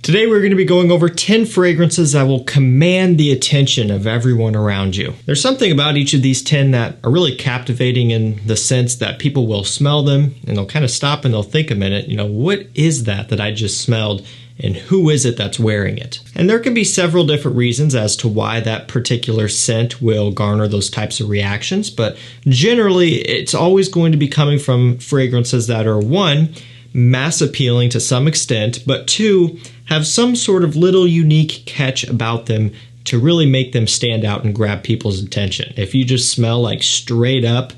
Today we're going to be going over 10 fragrances that will command the attention of everyone around you. There's something about each of these 10 that are really captivating in the sense that people will smell them and they'll kind of stop and they'll think a minute, what is that I just smelled? And who is it that's wearing it? And there can be several different reasons as to why that particular scent will garner those types of reactions, but generally it's always going to be coming from fragrances that are, one, mass appealing to some extent, but two, have some sort of little unique catch about them to really make them stand out and grab people's attention. If you just smell like straight up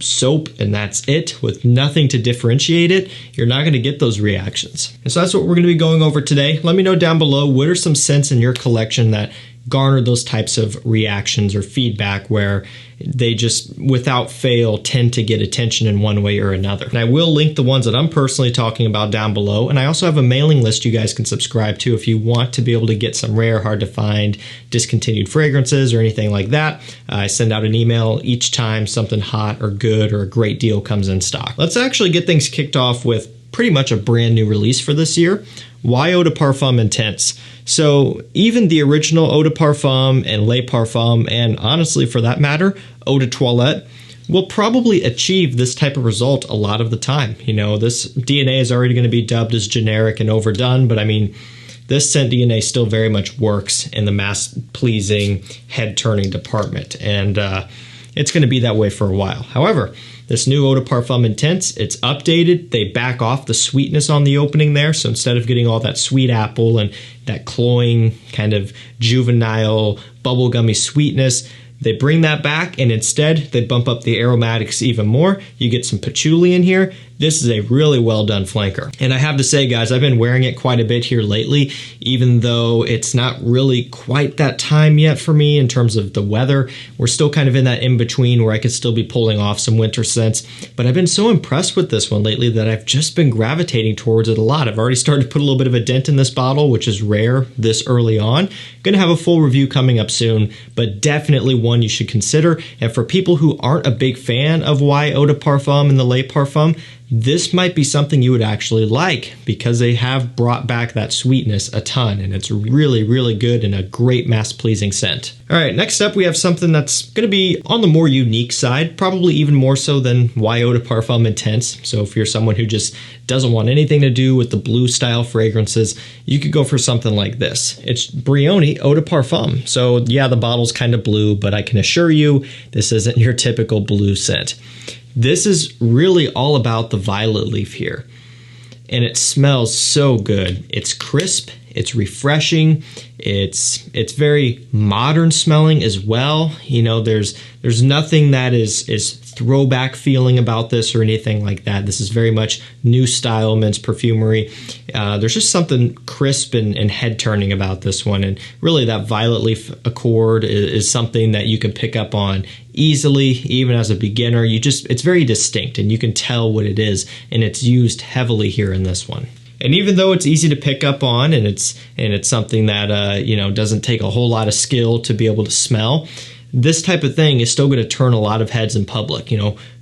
soap and that's it, with nothing to differentiate it, you're not going to get those reactions. And so that's what we're going to be going over today. Let me know down below, what are some scents in your collection that garner those types of reactions or feedback where they just without fail tend to get attention in one way or another. And I will link the ones that I'm personally talking about down below, and I also have a mailing list you guys can subscribe to if you want to be able to get some rare, hard to find, discontinued fragrances or anything like that. I send out an email each time something hot or good or a great deal comes in stock. Let's actually get things kicked off with pretty much a brand new release for this year, Y Eau de Parfum Intense. So even the original Eau de Parfum and Le Parfum, and honestly for that matter, Eau de Toilette, will probably achieve this type of result a lot of the time. This DNA is already going to be dubbed as generic and overdone, but I mean, this scent DNA still very much works in the mass-pleasing, head-turning department, and it's going to be that way for a while. However, this new Eau de Parfum Intense, it's updated. They back off the sweetness on the opening there. So instead of getting all that sweet apple and that cloying kind of juvenile bubblegummy sweetness, they bring that back and instead they bump up the aromatics even more. You get some patchouli in here. This is a really well done flanker. And I have to say, guys, I've been wearing it quite a bit here lately, even though it's not really quite that time yet for me in terms of the weather. We're still kind of in that in-between where I could still be pulling off some winter scents. But I've been so impressed with this one lately that I've just been gravitating towards it a lot. I've already started to put a little bit of a dent in this bottle, which is rare this early on. Gonna have a full review coming up soon, but definitely one you should consider. And for people who aren't a big fan of Y Eau de Parfum and the Le Parfum, this might be something you would actually like because they have brought back that sweetness a ton and it's really, really good and a great mass-pleasing scent. All right, next up we have something that's going to be on the more unique side, probably even more so than Y Eau de Parfum Intense. So if you're someone who just doesn't want anything to do with the blue style fragrances, you could go for something like this. It's Brioni Eau de Parfum. So yeah, the bottle's kind of blue, but I can assure you this isn't your typical blue scent. This is really all about the violet leaf here, and it smells so good. It's crisp, it's refreshing, it's very modern smelling as well. There's nothing that is throwback feeling about this or anything like that. This is very much new style men's perfumery. There's just something crisp and head turning about this one, and really that violet leaf accord is something that you can pick up on easily, even as a beginner. It's very distinct and you can tell what it is, and it's used heavily here in this one. And even though it's easy to pick up on and it's something that doesn't take a whole lot of skill to be able to smell, this type of thing is still going to turn a lot of heads in public.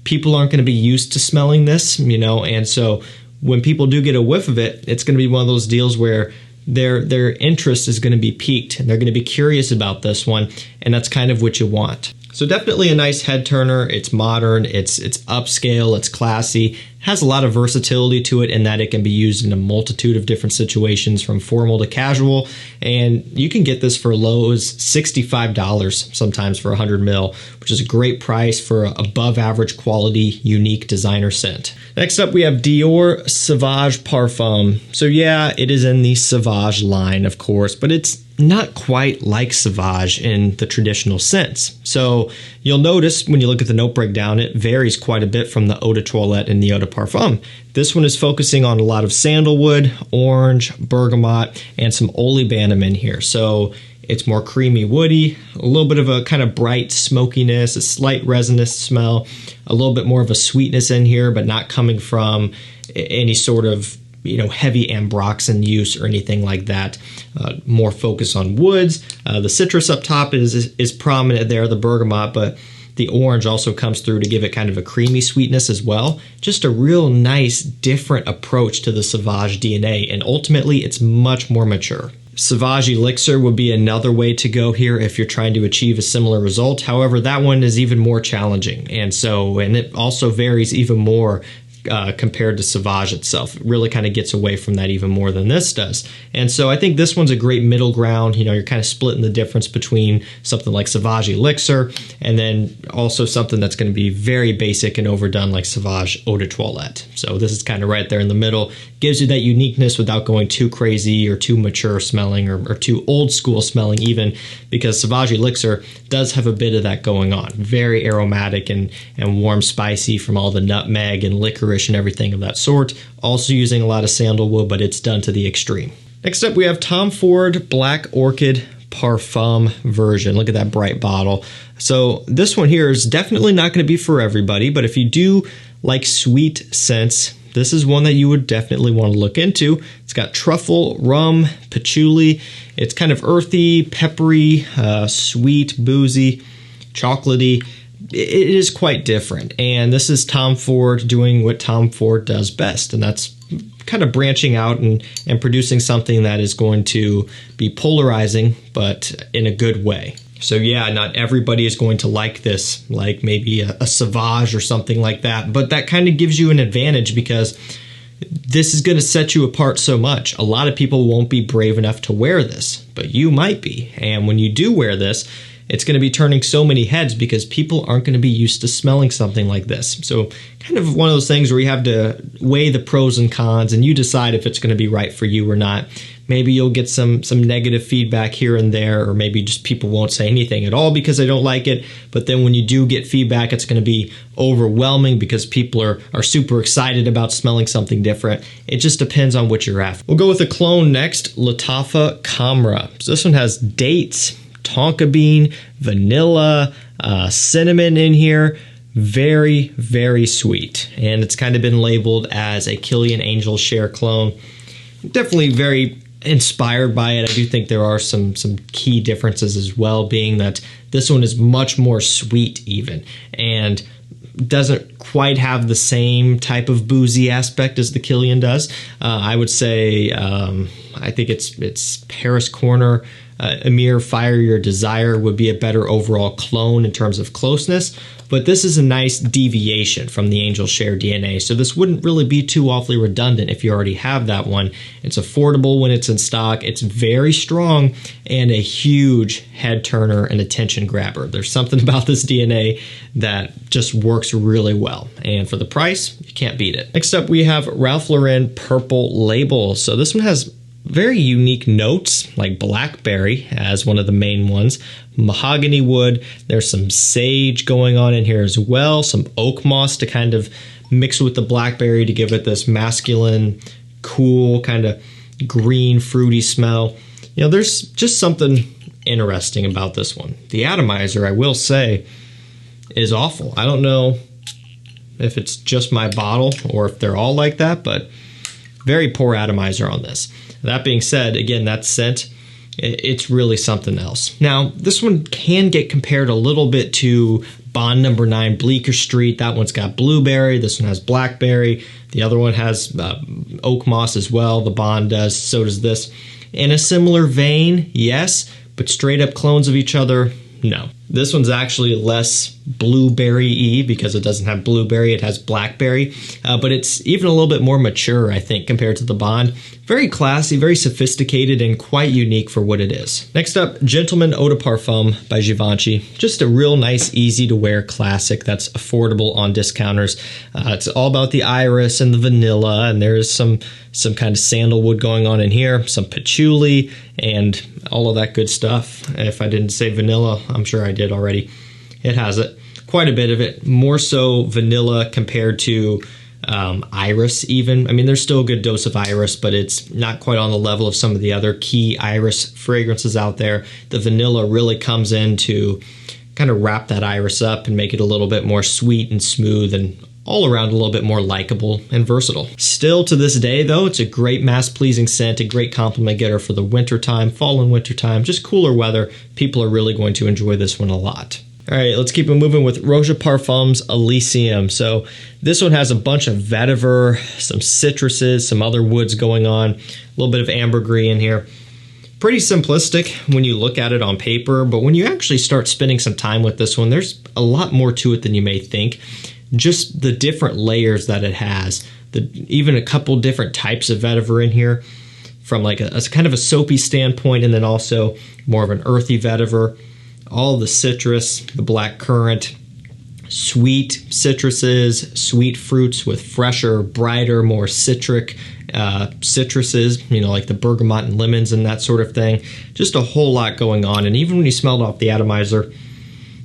People aren't going to be used to smelling this, and so when people do get a whiff of it, it's going to be one of those deals where their interest is going to be piqued and they're going to be curious about this one, and that's kind of what you want. So definitely a nice head turner. It's modern, it's upscale, it's classy, has a lot of versatility to it in that it can be used in a multitude of different situations from formal to casual, and you can get this for low as $65 sometimes for 100 ml, which is a great price for an above average quality, unique designer scent. Next up we have Dior Sauvage Parfum. So yeah, it is in the Sauvage line, of course, but it's not quite like Sauvage in the traditional sense. So you'll notice when you look at the note breakdown, it varies quite a bit from the Eau de Toilette and the Eau de Parfum. This one is focusing on a lot of sandalwood, orange, bergamot, and some olibanum in here. So it's more creamy woody, a little bit of a kind of bright smokiness, a slight resinous smell, a little bit more of a sweetness in here, but not coming from any sort of heavy ambroxan use or anything like that. More focus on woods. The citrus up top is prominent there, the bergamot, but The orange also comes through to give it kind of a creamy sweetness as well. Just a real nice, different approach to the Sauvage DNA, and ultimately it's much more mature. Sauvage Elixir would be another way to go here if you're trying to achieve a similar result. However, that one is even more challenging, and it also varies even more compared to Sauvage itself. It really kind of gets away from that even more than this does. And so I think this one's a great middle ground. You know, you're kind of splitting the difference between something like Sauvage Elixir and then also something that's going to be very basic and overdone like Sauvage Eau de Toilette. So this is kind of right there in the middle. Gives you that uniqueness without going too crazy or too mature smelling or too old school smelling even, because Sauvage Elixir does have a bit of that going on. Very aromatic and warm, spicy from all the nutmeg and licorice and everything of that sort. Also using a lot of sandalwood, but it's done to the extreme. Next up, we have Tom Ford Black Orchid Parfum version. Look at that bright bottle. So this one here is definitely not going to be for everybody, but if you do like sweet scents, this is one that you would definitely want to look into. It's got truffle, rum, patchouli. It's kind of earthy, peppery, sweet, boozy, chocolatey. It is quite different, and this is Tom Ford doing what Tom Ford does best, and that's kind of branching out and producing something that is going to be polarizing, but in a good way. So yeah, not everybody is going to like this, like maybe a Sauvage or something like that, but that kind of gives you an advantage because this is going to set you apart so much. A lot of people won't be brave enough to wear this, but you might be, and when you do wear this, it's going to be turning so many heads because people aren't going to be used to smelling something like this. So kind of one of those things where you have to weigh the pros and cons and you decide if it's going to be right for you or not. Maybe you'll get some negative feedback here and there, or maybe just people won't say anything at all because they don't like it. But then when you do get feedback, it's going to be overwhelming because people are super excited about smelling something different. It just depends on what you're after. We'll go with a clone next, Lattafa Khamrah. So this one has dates, tonka bean, vanilla, cinnamon in here. Very, very sweet. And it's kind of been labeled as a Kilian Angel Share clone. Definitely very inspired by it. I do think there are some key differences as well, being that this one is much more sweet even, and doesn't quite have the same type of boozy aspect as the Kilian does. I would say I think it's Paris Corner. Emir Fire Your Desire would be a better overall clone in terms of closeness, but this is a nice deviation from the Angel Share DNA, so this wouldn't really be too awfully redundant if you already have that one. It's affordable when it's in stock, it's very strong, and a huge head turner and attention grabber. There's something about this DNA that just works really well, and for the price, you can't beat it. Next up, we have Ralph Lauren Purple Label. So this one has very unique notes, like blackberry as one of the main ones, mahogany wood. There's some sage going on in here as well, some oak moss to kind of mix with the blackberry to give it this masculine, cool, kind of green, fruity smell. You know, there's just something interesting about this one. The atomizer, I will say, is awful. I don't know if it's just my bottle or if they're all like that, but very poor atomizer on this. That being said, again, that scent, it's really something else. Now, this one can get compared a little bit to Bond No. 9 Bleecker Street. That one's got blueberry. This one has blackberry. The other one has oak moss as well. The Bond does. So does this. In a similar vein, yes, but straight up clones of each other, no. This one's actually less blueberry-y because it doesn't have blueberry, it has blackberry, but it's even a little bit more mature, I think, compared to the Bond. Very classy, very sophisticated, and quite unique for what it is. Next up, Gentleman Eau de Parfum by Givenchy. Just a real nice, easy-to-wear classic that's affordable on discounters. It's all about the iris and the vanilla, and there's some kind of sandalwood going on in here, some patchouli, and all of that good stuff. If I didn't say vanilla, I'm sure I did already. It has it. Quite a bit of it. More so vanilla compared to iris even. I mean, there's still a good dose of iris, but it's not quite on the level of some of the other key iris fragrances out there. The vanilla really comes in to kind of wrap that iris up and make it a little bit more sweet and smooth and all around a little bit more likable and versatile. Still to this day though, it's a great mass-pleasing scent, a great compliment getter for the winter time, fall and winter time, just cooler weather. People are really going to enjoy this one a lot. All right, let's keep it moving with Roja Elysium. So this one has a bunch of vetiver, some citruses, some other woods going on, a little bit of ambergris in here. Pretty simplistic when you look at it on paper, but when you actually start spending some time with this one, there's a lot more to it than you may think. Just the different layers that it has, even a couple different types of vetiver in here, from like a kind of a soapy standpoint, and then also more of an earthy vetiver. All the citrus, the black currant, sweet citruses, sweet fruits with fresher, brighter, more citric citruses, you know, like the bergamot and lemons and that sort of thing. Just a whole lot going on. And even when you smell it off the atomizer,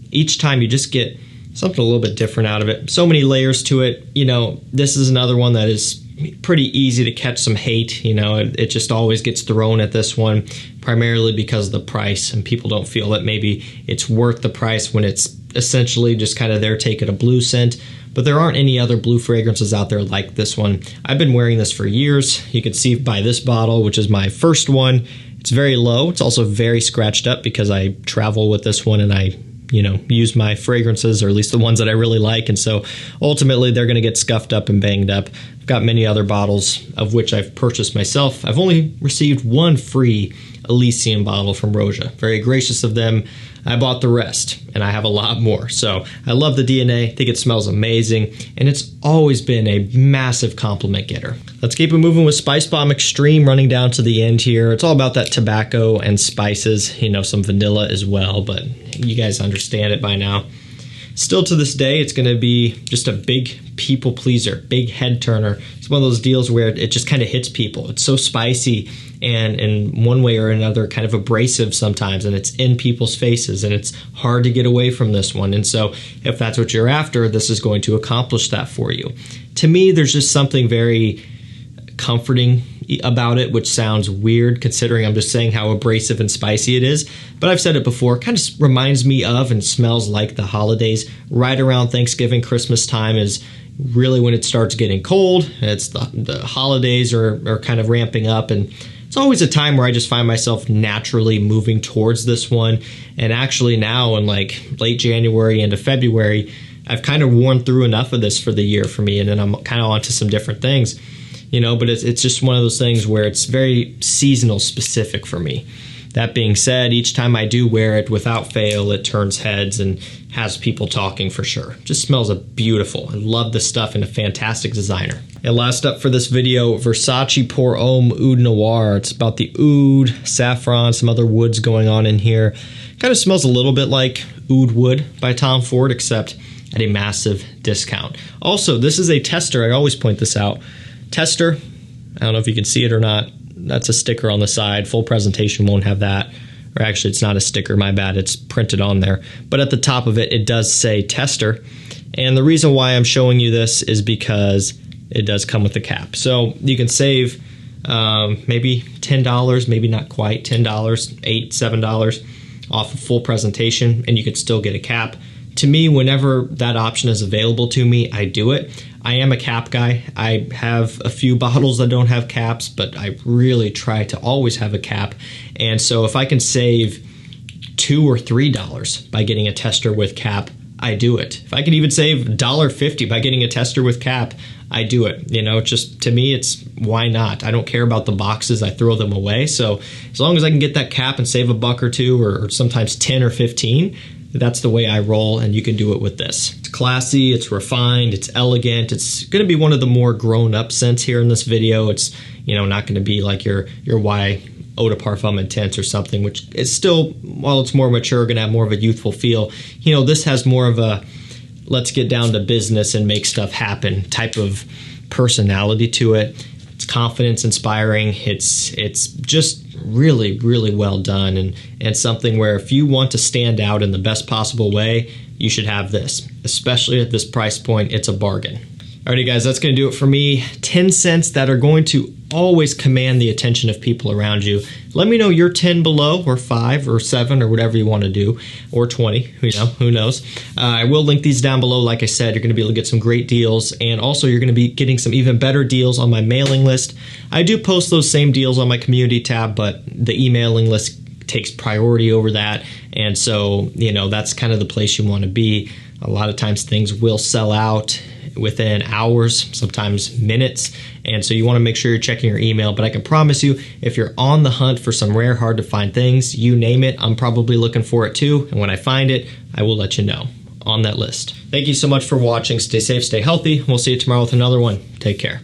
each time you just get something a little bit different out of it. So many layers to it. You know, this is another one that is pretty easy to catch some hate. You know, it just always gets thrown at this one, primarily because of the price, and people don't feel that maybe it's worth the price when it's essentially just kind of there taking a blue scent. But there aren't any other blue fragrances out there like this one. I've been wearing this for years. You can see by this bottle, which is my first one, it's very low. It's also very scratched up because I travel with this one and I, you know, use my fragrances, or at least the ones that I really like. And so ultimately they're going to get scuffed up and banged up. I've got many other bottles of which I've purchased myself. I've only received one free Elysium bottle from Roja. Very gracious of them. I bought the rest, and I have a lot more. So I love the DNA. I think it smells amazing, and it's always been a massive compliment getter. Let's keep it moving with Spicebomb Extreme, running down to the end here. It's all about that tobacco and spices, you know, some vanilla as well, but you guys understand it by now. Still to this day, it's going to be just a big people pleaser, big head turner. It's one of those deals where it just kind of hits people. It's so spicy and in one way or another kind of abrasive sometimes, and it's in people's faces, and it's hard to get away from this one. And so if that's what you're after, this is going to accomplish that for you. To me, there's just something very comforting about it, which sounds weird considering I'm just saying how abrasive and spicy it is. But I've said it before, it kind of reminds me of and smells like the holidays. Right around Thanksgiving, Christmas time is really when it starts getting cold. It's the holidays are kind of ramping up, and it's always a time where I just find myself naturally moving towards this one. And actually now in like late January into February, I've kind of worn through enough of this for the year for me, and then I'm kind of on to some different things. You know, but it's just one of those things where it's very seasonal specific for me. That being said, each time I do wear it, without fail, it turns heads and has people talking for sure. Just smells beautiful. I love this stuff, and a fantastic designer. And last up for this video, Versace Oud Noir. It's about the oud, saffron, some other woods going on in here. Kind of smells a little bit like Oud Wood by Tom Ford, except at a massive discount. Also, this is a tester. I always point this out. Tester, I don't know if you can see it or not. That's a sticker on the side. Full presentation won't have that. Or actually, it's not a sticker, my bad. It's printed on there. But at the top of it, it does say tester. And the reason why I'm showing you this is because it does come with a cap. So you can save maybe $10, maybe not quite, $10, $8, $7 off a full presentation, and you could still get a cap. To me, whenever that option is available to me, I do it. I am a cap guy. I have a few bottles that don't have caps, but I really try to always have a cap. And so if I can save $2 or $3 by getting a tester with cap, I do it. If I can even save $1.50 by getting a tester with cap, I do it. You know, just to me, it's why not? I don't care about the boxes. I throw them away. So as long as I can get that cap and save a buck or two, or sometimes 10 or 15, that's the way I roll, and you can do it with this. It's classy, it's refined, it's elegant. It's going to be one of the more grown-up scents here in this video. It's, you know, not going to be like your Y Eau de Parfum Intense or something, which is still, while it's more mature, going to have more of a youthful feel. You know, this has more of a let's get down to business and make stuff happen type of personality to it. It's confidence inspiring. It's just really, really well done, and something where if you want to stand out in the best possible way, you should have this. Especially at this price point, it's a bargain. Alrighty guys, that's going to do it for me. 10 scents that are going to always command the attention of people around you. Let me know your 10 below, or 5 or 7 or whatever you want to do, or 20, you know, who knows. I will link these down below. Like I said, you're going to be able to get some great deals, and also you're going to be getting some even better deals on my mailing list. I do post those same deals on my community tab, but the emailing list takes priority over that. And so, you know, that's kind of the place you want to be. A lot of times things will sell out within hours, sometimes minutes. And so you want to make sure you're checking your email. But I can promise you, if you're on the hunt for some rare, hard to find things, you name it, I'm probably looking for it too. And when I find it, I will let you know on that list. Thank you so much for watching. Stay safe, stay healthy. We'll see you tomorrow with another one. Take care.